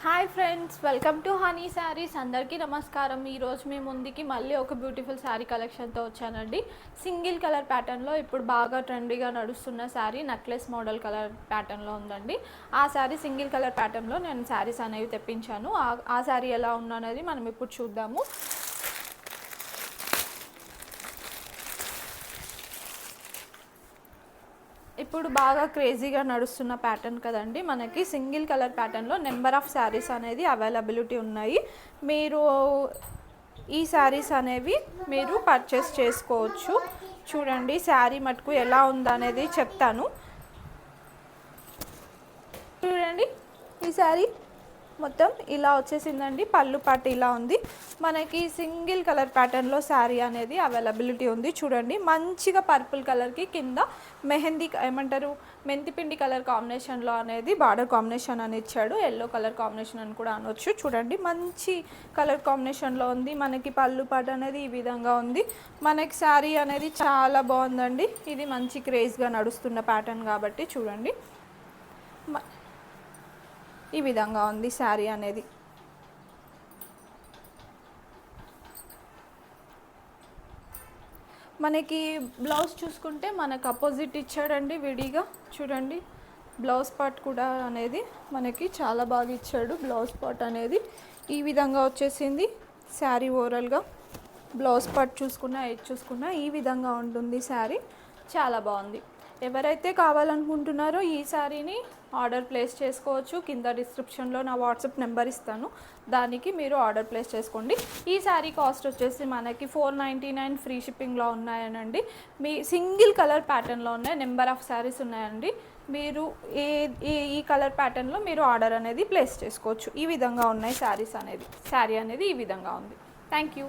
Hi friends, welcome to honey saris. అందరికీ నమస్కారం. ఈరోజు మీ ముందుకి మళ్ళీ ఒక బ్యూటిఫుల్ శారీ కలెక్షన్తో వచ్చానండి. సింగిల్ కలర్ ప్యాటర్న్లో ఇప్పుడు బాగా ట్రెండీగా నడుస్తున్న శారీ నెక్లెస్ మోడల్ కలర్ ప్యాటర్న్లో ఉందండి. ఆ శారీ సింగిల్ కలర్ ప్యాటర్న్లో నేను శారీస్ అనేవి తెప్పించాను. ఆ శారీ ఎలా ఉన్నది మనం ఇప్పుడు చూద్దాము. ఇప్పుడు బాగా క్రేజీగా నడుస్తున్న ప్యాటర్న్ కదండి. మనకి సింగిల్ కలర్ ప్యాటర్న్లో నెంబర్ ఆఫ్ శారీస్ అనేది అవైలబిలిటీ ఉన్నాయి. మీరు ఈ శారీస్ అనేవి మీరు పర్చేస్ చేసుకోవచ్చు. చూడండి శారీ మటుకు ఎలా ఉందనేది చెప్తాను. చూడండి ఈ శారీ మొత్తం ఇలా వచ్చేసిందండి. పళ్ళు పాటు ఇలా ఉంది. మనకి సింగిల్ కలర్ ప్యాటర్న్లో శారీ అనేది అవైలబిలిటీ ఉంది. చూడండి మంచిగా పర్పుల్ కలర్కి కింద మెహందీ ఏమంటారు మెంతిపిండి కలర్ కాంబినేషన్లో అనేది బార్డర్ కాంబినేషన్ అని ఇచ్చాడు. ఎల్లో కలర్ కాంబినేషన్ అని కూడా అనొచ్చు. చూడండి మంచి కలర్ కాంబినేషన్లో ఉంది. మనకి పళ్ళు పాటు అనేది ఈ విధంగా ఉంది. మనకి శారీ అనేది చాలా బాగుందండి. ఇది మంచి క్రేజ్గా నడుస్తున్న ప్యాటర్న్ కాబట్టి చూడండి ఈ విధంగా ఉంది శారీ అనేది. మనకి బ్లౌజ్ చూసుకుంటే మనకు అపోజిట్ ఇచ్చాడండి విడిగా. చూడండి బ్లౌజ్ పార్ట్ కూడా అనేది మనకి చాలా బాగా ఇచ్చాడు. బ్లౌజ్ పార్ట్ అనేది ఈ విధంగా వచ్చేసింది. శారీ ఓవరాల్గా బ్లౌజ్ పార్ట్ చూసుకున్నా ఈ విధంగా ఉంటుంది. శారీ చాలా బాగుంది. ఎవరైతే కావాలనుకుంటున్నారో ఈ శారీని ఆర్డర్ ప్లేస్ చేసుకోవచ్చు. కింద డిస్క్రిప్షన్లో నా వాట్సాప్ నెంబర్ ఇస్తాను, దానికి మీరు ఆర్డర్ ప్లేస్ చేసుకోండి. ఈ శారీ కాస్ట్ వచ్చేసి మనకి 499 ఫ్రీ షిప్పింగ్లో ఉన్నాయనండి. మీ సింగిల్ కలర్ ప్యాటర్న్లో ఉన్నాయి. నెంబర్ ఆఫ్ శారీస్ ఉన్నాయండి. మీరు ఈ కలర్ ప్యాటర్న్లో మీరు ఆర్డర్ అనేది ప్లేస్ చేసుకోవచ్చు. ఈ విధంగా ఉన్నాయి శారీ అనేది ఈ విధంగా ఉంది. Thank you.